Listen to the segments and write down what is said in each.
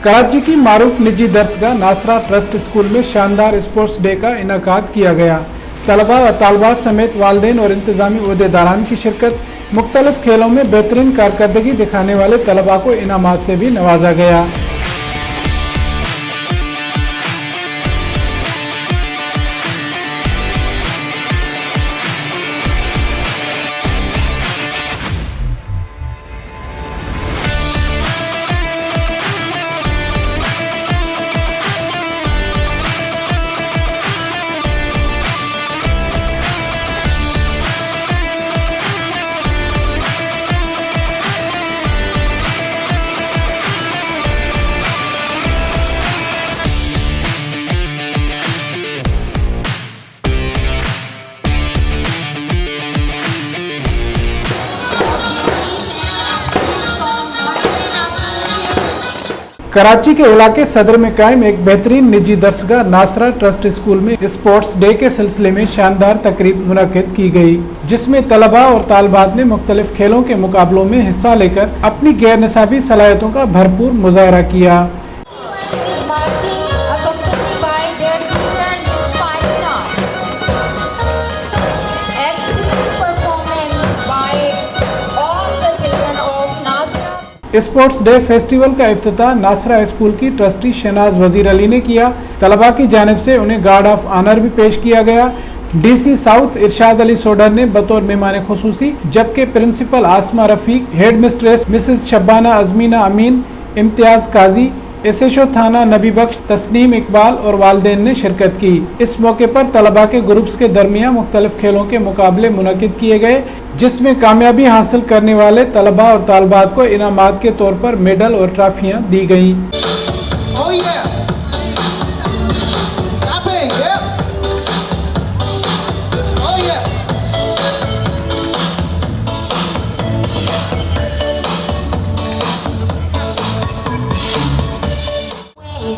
कराची की मारूफ निजी दरसगाह नासरा trust school में शानदार स्पोर्ट्स डे का इनेकाद किया गया। तलबा व तालबात समेत वालिदैन और इंतजामी ओहदेदारान की शिरकत, मुख्तलिफ खेलों में बेहतरीन कारकर्दगी दिखाने वाले तलबा को इनामात से भी नवाजा गया। कराची के इलाके सदर में कायम एक बेहतरीन निजी दरसगाह नासरा ट्रस्ट स्कूल में स्पोर्ट्स डे के सिलसिले में शानदार तकरीब मुनक्किद की गई, जिसमें तलबा और तालबात ने मुख्तलिफ खेलों के मुकाबलों में हिस्सा लेकर अपनी गैर निसाबी सलाहियतों का भरपूर मुजाहरा किया। स्पोर्ट्स डे फेस्टिवल का इफ्तिताह नासरा स्कूल की ट्रस्टी शहनाज वजीर अली ने किया। तलबा की जानिब से उन्हें गार्ड ऑफ ऑनर भी पेश किया गया। DC साउथ इरशाद अली सोडर ने बतौर मेहमान खुसूसी, जबकि प्रिंसिपल आसमा Rafiq, head mistress Mrs Shabana Azmina अमीन, इम्तियाज काजी, SHO थाना नबी बख्श, तस्नीम इकबाल और वालिदैन ने शिरकत की। इस मौके पर तलबा के ग्रुप्स के दरमियान मुख्तलिफ खेलों के मुकाबले मुनक्किद किए गए, जिसमें कामयाबी हासिल करने वाले तलबा और तालबात को इनामात के तौर पर मेडल और ट्रॉफियां दी गईं।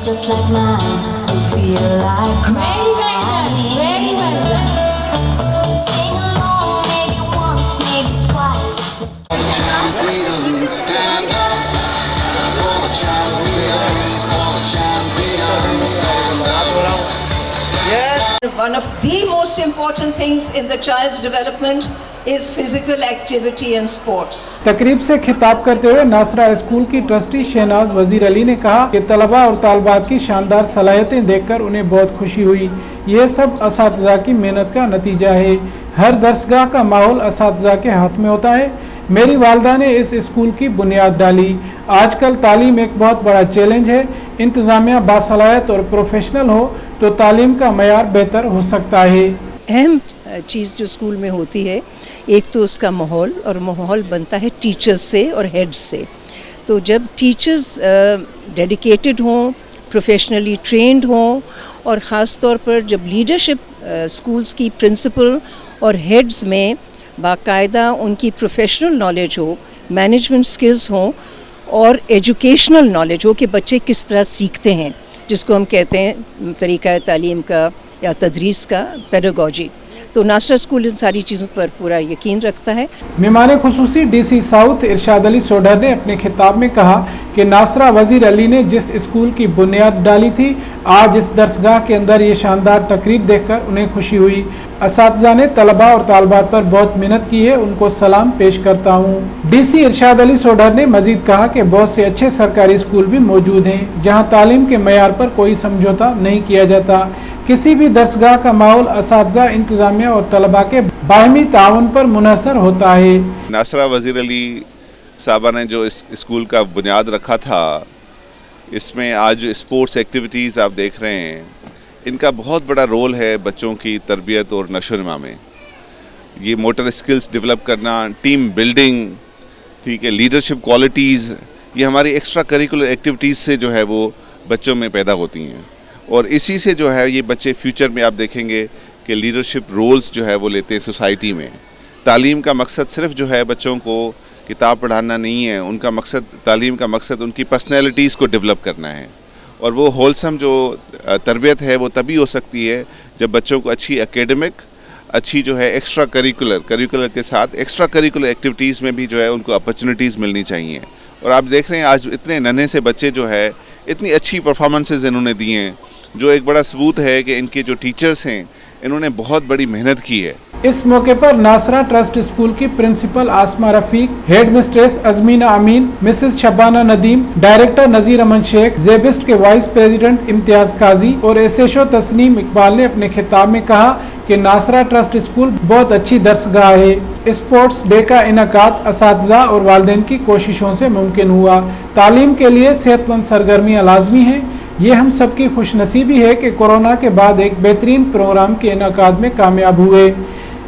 Just like mine, I feel like crying. Very well done. Sing along, maybe once, maybe twice. Champions, stand up for the champions, for the champions, stand up. One of the most important things in the child's development is physical activity and sports. तकरीब से खिताब करते हुए नासरा school की trustee Shehnaaz वजीर अली ने कहा कि तलबा और तालबात की शानदार सलाहियतें देखकर उन्हें बहुत खुशी हुई। ये सब असातिज़ा की मेहनत का नतीजा है। हर दरसगाह का माहौल असातिज़ा के हाथ में होता है। मेरी वालदा ने इस स्कूल की बुनियाद डाली। आजकल तालीम एक बहुत बड़ा चैलेंज है। इंतज़ामिया बासलाहियत और प्रोफेशनल हो तो तालीम का मयार बेहतर हो सकता है। अहम चीज़ जो स्कूल में होती है, एक तो उसका माहौल, और माहौल बनता है टीचर्स से और हेड्स से। तो जब टीचर्स डेडिकेटेड हों, प्रोफेशनली ट्रेंड हों, और ख़ास तौर पर जब लीडरशिप स्कूल्स की प्रिंसिपल और हेड्स में बाकायदा उनकी प्रोफेशनल नॉलेज हो, मैनेजमेंट स्किल्स हों और एजुकेशनल नॉलेज हो कि बच्चे किस तरह सीखते हैं, जिसको हम कहते हैं तरीक़ा तालीम का या तदरीस का पेडागॉजी। तो नासरा स्कूल इन सारी चीज़ों पर पूरा यकीन रखता है। मेहमान खुसूसी DC साउथ इरशाद अली सोडर ने अपने खिताब में कहा कि नासरा वजीर अली ने जिस स्कूल की बुनियाद डाली थी, आज इस दरसगाह के अंदर ये शानदार तकरीब देखकर उन्हें खुशी हुई। असातिज़ा ने तलबा और तालबात पर बहुत मेहनत की है, उनको सलाम पेश करता हूँ। DC इरशाद अली सोडर ने मजीद कहा कि बहुत से अच्छे सरकारी स्कूल भी मौजूद हैं, जहाँ तालीम के मयार पर कोई समझौता नहीं किया जाता। किसी भी दरसगाह का माहौल असातिज़ा, इंतज़ामिया और तलबा के बाहमी ताउन पर मुनहसर होता है। नासरा वज़ीर अली साहबा ने जो इस स्कूल का बुनियाद रखा था, इसमें आज स्पोर्ट्स एक्टिविटीज़ आप देख रहे हैं, इनका बहुत बड़ा रोल है बच्चों की तरबियत और नशोनुमा में। ये मोटर स्किल्स डेवलप करना, टीम बिल्डिंग, ठीक है, लीडरशिप क्वालिटीज़, ये हमारी एक्स्ट्रा करिकुलर एक्टिविटीज़ से जो है वो बच्चों में पैदा होती हैं, और इसी से जो है ये बच्चे फ्यूचर में आप देखेंगे कि लीडरशिप रोल्स जो है वो लेते हैं सोसाइटी में। तालीम का मकसद सिर्फ जो है बच्चों को किताब पढ़ाना नहीं है, उनका मकसद, तालीम का मकसद उनकी पर्सनैलिटीज़ को डेवलप करना है। और वो होलसम जो तरबियत है वो तभी हो सकती है जब बच्चों को अच्छी एकेडमिक, अच्छी जो है एक्स्ट्रा करिकुलर के साथ एक्स्ट्रा करिकुलर एक्टिविटीज़ में भी जो है उनको अपॉर्चुनिटीज़ मिलनी चाहिए। और आप देख रहे हैं आज इतने नन्हे से बच्चे जो है اتنی اچھی پرفارمنسز انہوں نے دی ہیں جو ایک بڑا ثبوت ہے کہ ان کے جو ٹیچرز ہیں انہوں نے بہت بڑی محنت کی ہے. اس موقع پر ناصرہ ٹرسٹ اسکول کی principal Asma Rafiq, headmistress Azmina Amin, Mrs Shabana Nadeem, director Nazir Aman Shaikh, SZABIST کے وائس پریزیڈنٹ امتیاز قاضی اور S H O Tasneem Iqbal نے اپنے خطاب میں کہا کہ ناصرہ ٹرسٹ اسکول بہت اچھی درسگاہ ہے. اسپورٹس ڈے کا انعقاد اساتذہ اور والدین کی کوششوں سے ممکن ہوا. تعلیم کے لیے صحت مند سرگرمیاں لازمی ہیں. یہ ہم سب کی خوش نصیبی ہے کہ کورونا کے بعد ایک بہترین پروگرام کے انعقاد میں کامیاب ہوئے.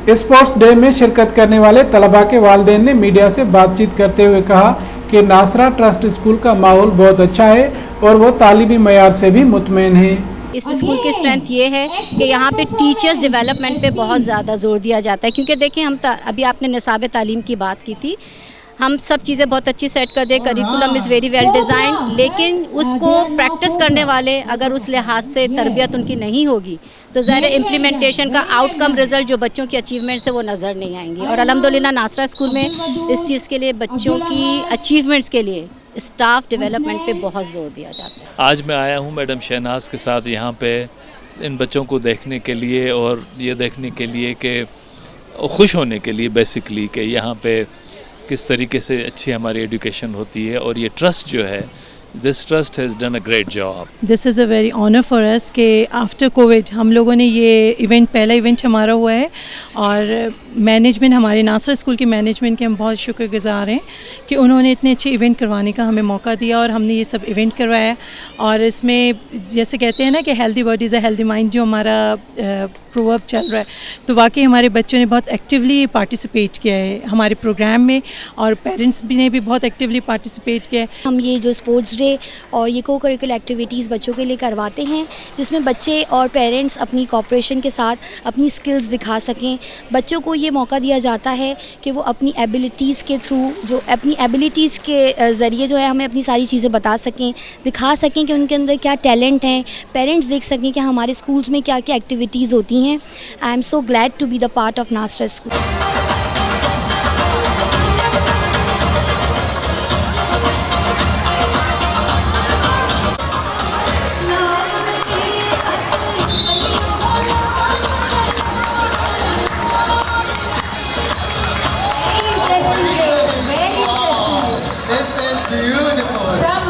اسپورٹس ڈے میں شرکت کرنے والے طلباء کے والدین نے میڈیا سے بات چیت کرتے ہوئے کہا کہ ناصرہ ٹرسٹ اسکول کا ماحول بہت اچھا ہے اور وہ تعلیمی معیار سے بھی مطمئن ہیں. اس اسکول کی اسٹرینتھ یہ ہے کہ یہاں پہ ٹیچرز ڈیولپمنٹ پہ بہت زیادہ زور دیا جاتا ہے، کیونکہ دیکھیں ہم ابھی آپ نے نصاب تعلیم کی بات کی تھی، ہم سب چیزیں بہت اچھی سیٹ کر دیں، curriculum is very well designed, لیکن اس کو پریکٹس کرنے والے اگر اس لحاظ سے تربیت ان کی نہیں ہوگی تو ظاہر امپلیمنٹیشن کا آؤٹ کم رزلٹ جو بچوں کی اچیومنٹس ہے وہ نظر نہیں آئیں گی. اور الحمدللہ ناصرہ اسکول میں اس چیز کے لیے بچوں کی اچیومنٹس کے لیے اسٹاف ڈیولپمنٹ پہ بہت زور دیا جاتا ہے. آج میں آیا ہوں میڈم شہناز کے ساتھ یہاں پہ ان بچوں کو دیکھنے کے لیے اور یہ دیکھنے کے لیے کہ خوش ہونے کے لیے بیسکلی کہ یہاں پہ کس طریقے سے اچھی ہماری ایڈوکیشن ہوتی ہے. اور یہ ٹرسٹ جو ہے this trust has done a great job. This is a very honour for us کہ آفٹر کووڈ ہم لوگوں نے یہ ایونٹ پہلا ایونٹ ہمارا ہوا ہے اور مینجمنٹ ہمارے ناصرہ اسکول کی مینجمنٹ کے ہم بہت شکر گزار ہیں کہ انہوں نے اتنے اچھے ایونٹ کروانے کا ہمیں موقع دیا اور ہم نے یہ سب ایونٹ کروایا. اور اس میں جیسے کہتے ہیں نا کہ healthy body is a healthy mind جو ہمارا پروورب چل رہا ہے، تو واقعی ہمارے بچوں نے بہت ایکٹیولی پارٹیسپیٹ کیا ہے ہمارے پروگرام میں اور پیرنٹس بھی نے بھی بہت ایکٹیولی پارٹیسپیٹ کیا ہے. ہم یہ جو اسپورٹس ڈے اور یہ کو کریکولر ایکٹیویٹیز بچوں کے لیے کرواتے ہیں جس میں بچے اور پیرنٹس اپنی کوآپریشن کے ساتھ اپنی سکلز دکھا سکیں. بچوں کو یہ موقع دیا جاتا ہے کہ وہ اپنی ایبیلٹیز کے تھرو جو اپنی ایبیلٹیز کے ذریعے جو ہے ہمیں اپنی ساری چیزیں بتا سکیں، دکھا سکیں کہ ان کے اندر کیا ٹیلنٹ ہیں. پیرنٹس دیکھ سکیں کہ ہمارے اسکولس میں کیا کیا ایکٹیویٹیز ہوتی ہیں. I am so glad to be the part of Nasira school. This is beautiful.